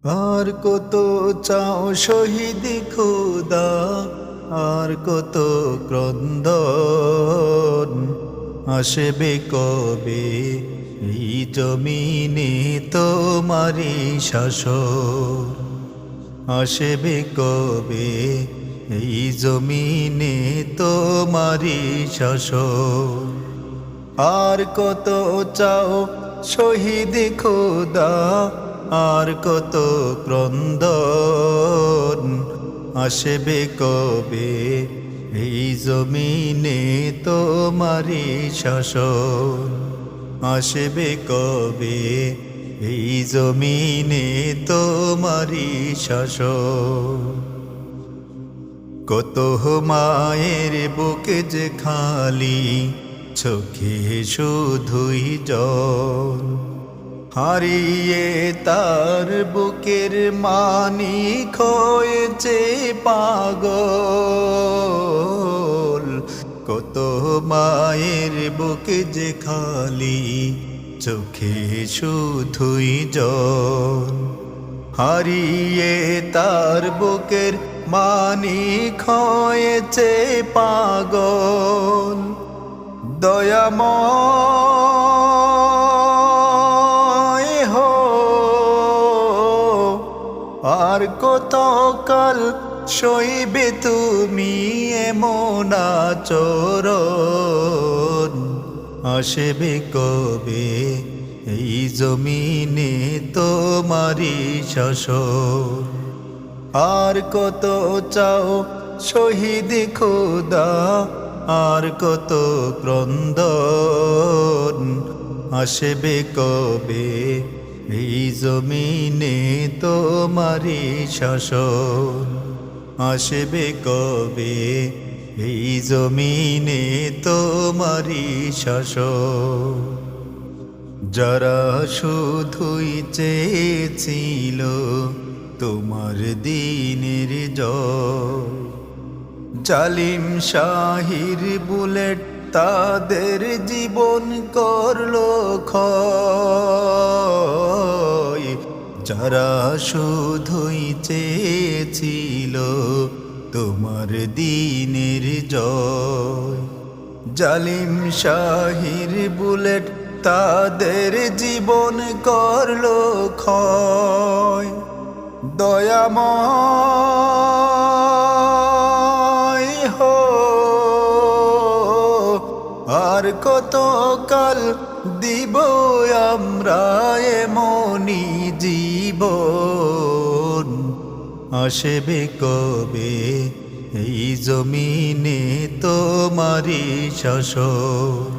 আর কত চাও শহীদ খোদা, আর কত ক্রন্দন, আসবে কবে এই জমিনে তোমারি শাসন, আসবে কবে এই জমিনে তোমারি শাসন। আর কত চাও শহীদ খোদা, আর কত ক্রন্দন, আসবে কবে এই জমিনে তোমারি শাসন, আসবে কবে এই জমিনে তোমারি শাসন। কত মায়ের বুকে যে খালি, চোখে শুধুই জল, হারিয়ে তার বুকের মানিক হয়েছে পাগল। কত মায়ের বুকে যে খালি, চোখে শুধুই জল, হারিয়ে তার বুকের মানিক হয়েছে পাগল। দয়াময় হো, আর কত কাল সইবে তুমি এমন আচরণ, আসবে কবে এই জমিনে তোমারি শাসন। আর কত চাও শহীদ খোদা, আর কত ক্রন্দন, আসবে কবে এই জমিনে তোমারি শাসন, আসবে কবে এই জমিনে তোমারি শাসন। যারা শুধুই চেয়েছিল তোমার দিনের জয়, জালিম শাহির বুলেট তাদের জীবন করলো ক্ষয়। যারা শুধুই চেয়েছিল তোমার দিনের জয়, জালিম শাহির বুলেট তাদের জীবন করলো ক্ষয়। দয়াময় হো, আর কত কাল দিব আমরা এমনি জীবন, আসবে কবে এই জমিনে তোমারি শাসন।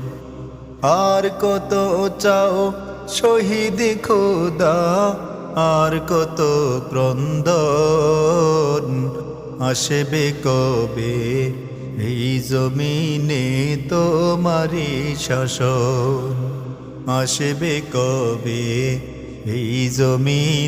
আর কত চাও শহীদ খোদা, আর কত ক্রন্দন, আসবে কবে এই জমিনে তোমারি শাসন, আসবে কবে এই জমিনে